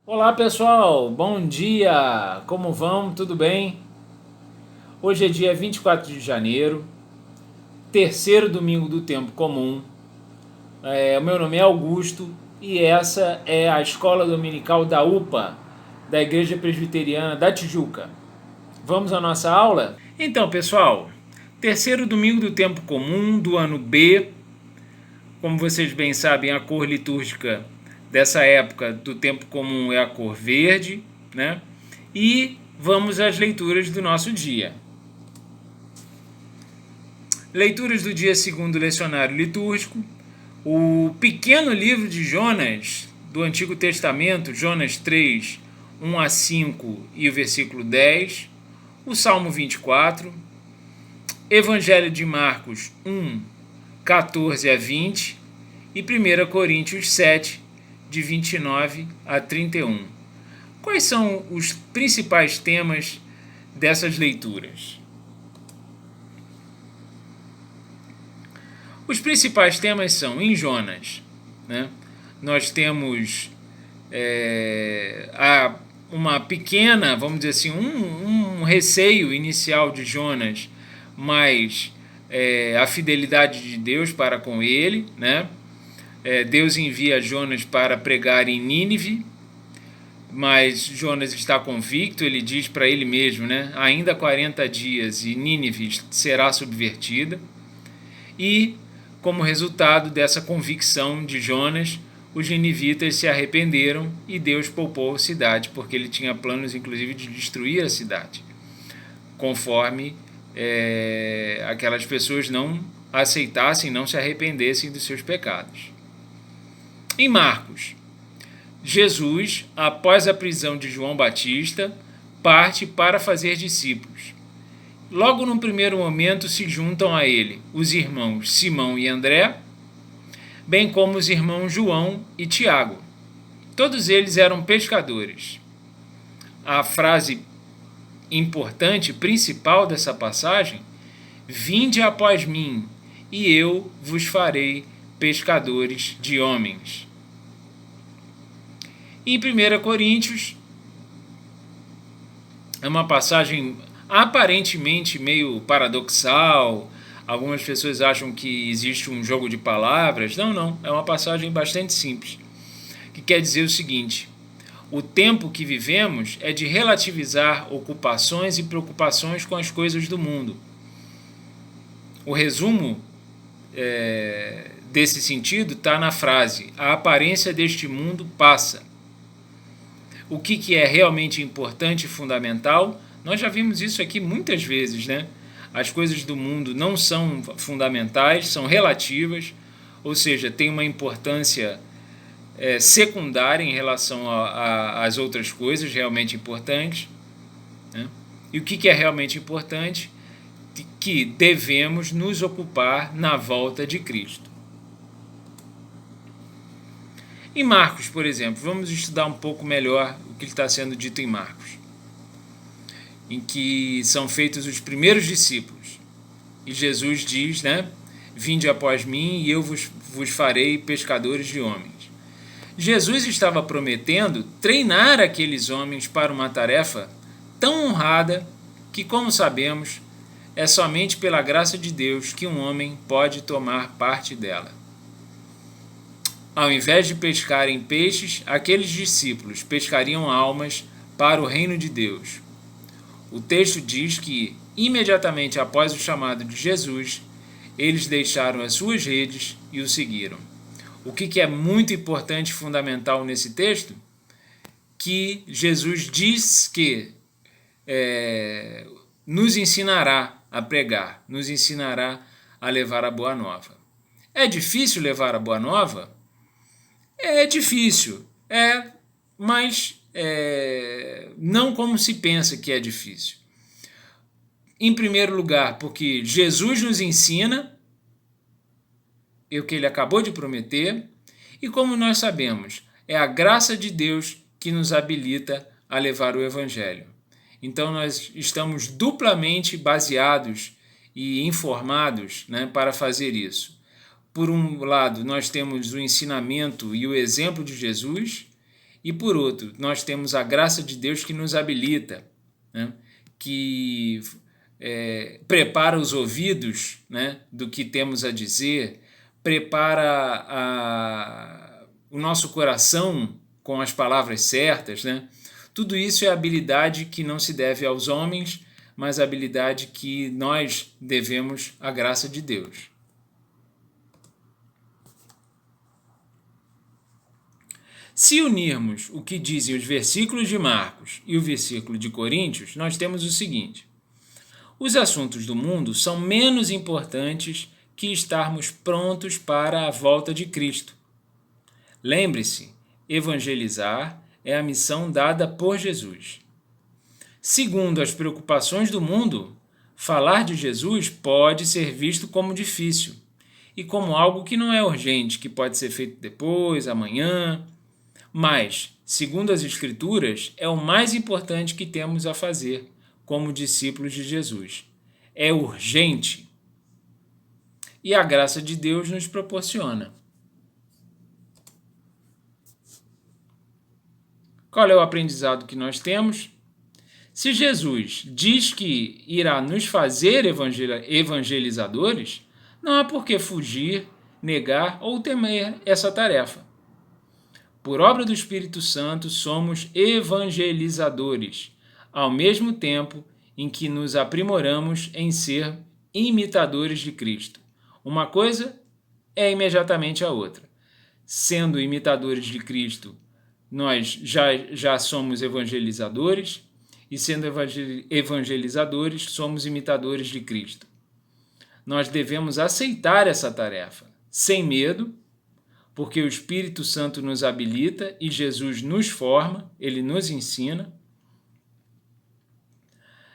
Olá pessoal, bom dia! Como vão? Tudo bem? Hoje é dia 24 de janeiro, terceiro domingo do tempo comum. O meu nome é Augusto e essa é a escola dominical da UPA, da Igreja Presbiteriana da Tijuca. Vamos à nossa aula? Então pessoal, terceiro domingo do tempo comum do ano B. Como vocês bem sabem, a cor litúrgica dessa época do tempo comum é a cor verde, né? E vamos às leituras do nosso dia. Leituras do dia segundo o lecionário litúrgico, o pequeno livro de Jonas, do Antigo Testamento, Jonas 3, 1 a 5 e o versículo 10, o Salmo 24, Evangelho de Marcos 1, 14 a 20 e 1 Coríntios 7, de 29 a 31. Quais são os principais temas dessas leituras? Os principais temas são, em Jonas, né, nós temos uma pequena, vamos dizer assim, um receio inicial de Jonas, mas a fidelidade de Deus para com ele, né? Deus envia Jonas para pregar em Nínive, mas Jonas está convicto, ele diz para ele mesmo, né? Ainda 40 dias e Nínive será subvertida. E, como resultado dessa convicção de Jonas, os ninivitas se arrependeram e Deus poupou a cidade, porque ele tinha planos, inclusive, de destruir a cidade, conforme aquelas pessoas não aceitassem, não se arrependessem dos seus pecados. Em Marcos, Jesus, após a prisão de João Batista, parte para fazer discípulos. Logo no primeiro momento se juntam a ele os irmãos Simão e André, bem como os irmãos João e Tiago. Todos eles eram pescadores. A frase importante, principal dessa passagem: vinde após mim, e eu vos farei pescadores de homens. Em 1 Coríntios, é uma passagem aparentemente meio paradoxal. Algumas pessoas acham que existe um jogo de palavras. Não, é uma passagem bastante simples, que quer dizer o seguinte: o tempo que vivemos é de relativizar ocupações e preocupações com as coisas do mundo. O resumo desse sentido está na frase: a aparência deste mundo passa. O que é realmente importante e fundamental? Nós já vimos isso aqui muitas vezes, né? As coisas do mundo não são fundamentais, são relativas, ou seja, têm uma importância secundária em relação às outras coisas realmente importantes, né? E o que é realmente importante? Que devemos nos ocupar na volta de Cristo. Em Marcos, por exemplo, vamos estudar um pouco melhor o que está sendo dito em Marcos, em que são feitos os primeiros discípulos. E Jesus diz, né? Vinde após mim e eu vos farei pescadores de homens. Jesus estava prometendo treinar aqueles homens para uma tarefa tão honrada que, como sabemos, é somente pela graça de Deus que um homem pode tomar parte dela. Ao invés de pescarem peixes, aqueles discípulos pescariam almas para o reino de Deus. O texto diz que, imediatamente após o chamado de Jesus, eles deixaram as suas redes e o seguiram. O que é muito importante e fundamental nesse texto? Que Jesus diz que nos ensinará a pregar, nos ensinará a levar a boa nova. É difícil levar a boa nova? É difícil, mas não como se pensa que é difícil. Em primeiro lugar, porque Jesus nos ensina o que ele acabou de prometer, e como nós sabemos, é a graça de Deus que nos habilita a levar o Evangelho. Então nós estamos duplamente baseados e informados, né, para fazer isso. Por um lado, nós temos o ensinamento e o exemplo de Jesus, E por outro, nós temos a graça de Deus que nos habilita, né? Que prepara os ouvidos, né, do que temos a dizer, prepara o nosso coração com as palavras certas, né? Tudo isso é habilidade que não se deve aos homens, mas habilidade que nós devemos à graça de Deus. Se unirmos o que dizem os versículos de Marcos e o versículo de Coríntios, nós temos o seguinte: os assuntos do mundo são menos importantes que estarmos prontos para a volta de Cristo. Lembre-se, evangelizar é a missão dada por Jesus. Segundo as preocupações do mundo, falar de Jesus pode ser visto como difícil e como algo que não é urgente, que pode ser feito depois, amanhã. Mas, segundo as Escrituras, é o mais importante que temos a fazer como discípulos de Jesus. É urgente. E a graça de Deus nos proporciona. Qual é o aprendizado que nós temos? Se Jesus diz que irá nos fazer evangelizadores, não há por que fugir, negar ou temer essa tarefa. Por obra do Espírito Santo, somos evangelizadores, ao mesmo tempo em que nos aprimoramos em ser imitadores de Cristo. Uma coisa é imediatamente a outra. Sendo imitadores de Cristo, nós já somos evangelizadores, e sendo evangelizadores, somos imitadores de Cristo. Nós devemos aceitar essa tarefa, sem medo, porque o Espírito Santo nos habilita e Jesus nos forma, ele nos ensina.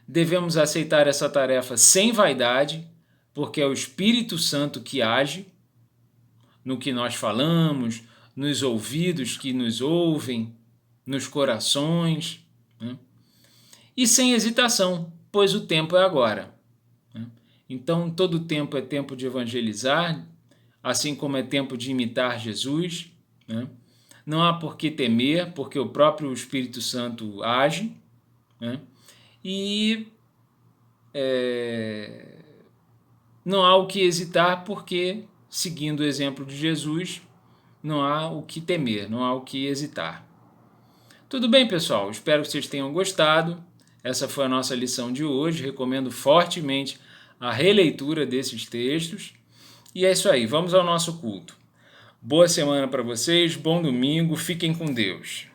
Devemos aceitar essa tarefa sem vaidade, porque é o Espírito Santo que age no que nós falamos, nos ouvidos que nos ouvem, nos corações, né? E sem hesitação, pois o tempo é agora, né? Então, todo tempo é tempo de evangelizar, assim como é tempo de imitar Jesus, né? Não há por que temer, porque o próprio Espírito Santo age, né? E não há o que hesitar, porque, seguindo o exemplo de Jesus, não há o que temer, não há o que hesitar. Tudo bem, pessoal? Espero que vocês tenham gostado. Essa foi a nossa lição de hoje. Recomendo fortemente a releitura desses textos. E é isso aí, vamos ao nosso culto. Boa semana para vocês, bom domingo, fiquem com Deus.